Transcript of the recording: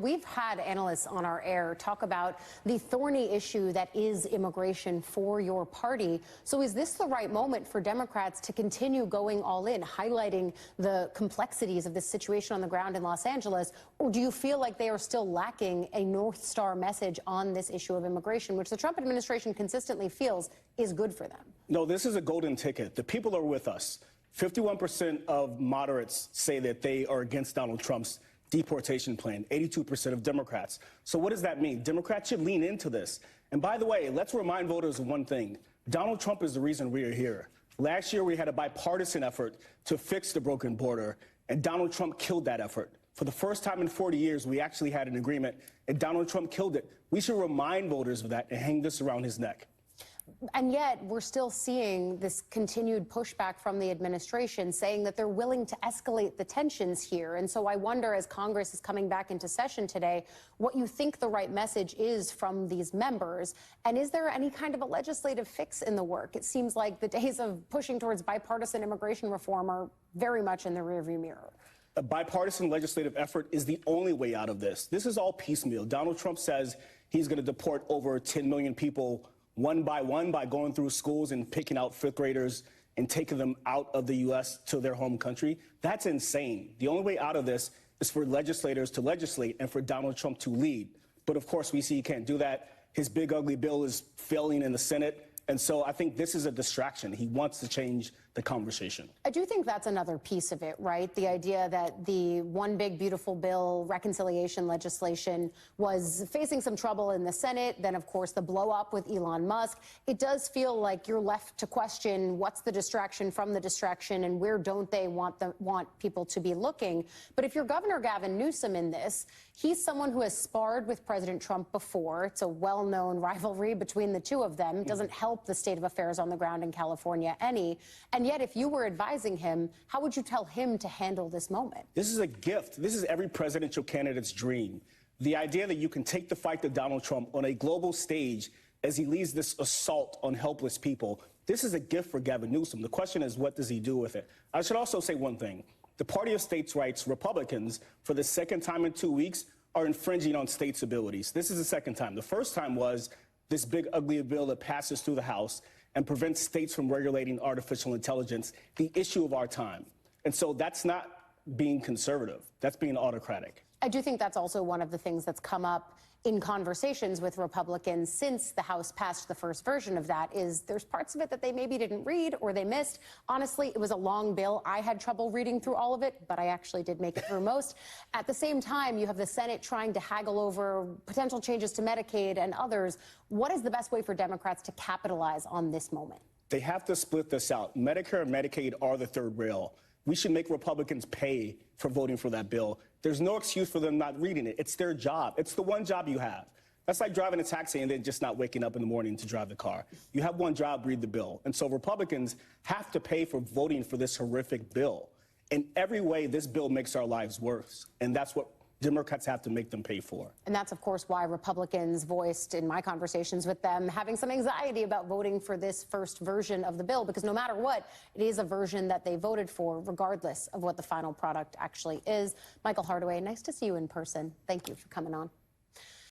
we've had analysts on our air talk about the thorny issue that is immigration for your party. So is this the right moment for Democrats to continue going all in, highlighting the complexities of this situation on the ground in Los Angeles? Or do you feel like they are still lacking a North Star message on this issue of immigration, which the Trump administration consistently feels is good for them? No, this is a golden ticket. The people are with us. 51% of moderates say that they are against Donald Trump's deportation plan, 82% of Democrats. So what does that mean? Democrats should lean into this. And by the way, let's remind voters of one thing. Donald Trump is the reason we are here. Last year, we had a bipartisan effort to fix the broken border, and Donald Trump killed that effort. For the first time in 40 years, we actually had an agreement, and Donald Trump killed it. We should remind voters of that and hang this around his neck. And yet we're still seeing this continued pushback from the administration saying that they're willing to escalate the tensions here. And so I wonder, as Congress is coming back into session today, what you think the right message is from these members. And is there any kind of a legislative fix in the work? It seems like the days of pushing towards bipartisan immigration reform are very much in the rearview mirror. A bipartisan legislative effort is the only way out of this. This is all piecemeal. Donald Trump says he's going to deport over 10 million people one by going through schools and picking out fifth graders and taking them out of the U.S. to their home country. That's insane. The only way out of this is for legislators to legislate and for Donald Trump to lead. But of course, we see he can't do that. His big, ugly bill is failing in the Senate. And so I think this is a distraction. He wants to change the conversation. I do think that's another piece of it, right? The idea that the one big, beautiful bill, reconciliation legislation, was facing some trouble in the Senate. Then, of course, the blow up with Elon Musk. It does feel like you're left to question what's the distraction from the distraction and where don't they want people to be looking. But if you're Governor Gavin Newsom in this, he's someone who has sparred with President Trump before. It's a well-known rivalry between the two of them. It doesn't help the state of affairs on the ground in California any. And yet, if you were advising him, how would you tell him to handle this moment? This is a gift. This is every presidential candidate's dream. The idea that you can take the fight to Donald Trump on a global stage as he leads this assault on helpless people. This is a gift for Gavin Newsom. The question is, what does he do with it? I should also say one thing. The Party of States' Rights Republicans, for the second time in 2 weeks, are infringing on states' abilities. This is the second time. The first time was this big, ugly bill that passes through the House and prevents states from regulating artificial intelligence, the issue of our time. And so that's not being conservative. That's being autocratic. I do think that's also one of the things that's come up in conversations with Republicans since the House passed the first version of that, is there's parts of it that they maybe didn't read or they missed. Honestly, it was a long bill. I had trouble reading through all of it, but I actually did make it through most. At the same time, you have the Senate trying to haggle over potential changes to Medicaid and others. What is the best way for Democrats to capitalize on this moment? They have to split this out. Medicare and Medicaid are the third rail. We should make Republicans pay for voting for that bill. There's no excuse for them not reading it. It's their job. It's the one job you have. That's like driving a taxi and then just not waking up in the morning to drive the car. You have one job, read the bill. And so Republicans have to pay for voting for this horrific bill. In every way, this bill makes our lives worse. And that's what Democrats have to make them pay for. And that's, of course, why Republicans voiced in my conversations with them having some anxiety about voting for this first version of the bill, because no matter what, it is a version that they voted for, regardless of what the final product actually is. Michael Hardaway, nice to see you in person. Thank you for coming on.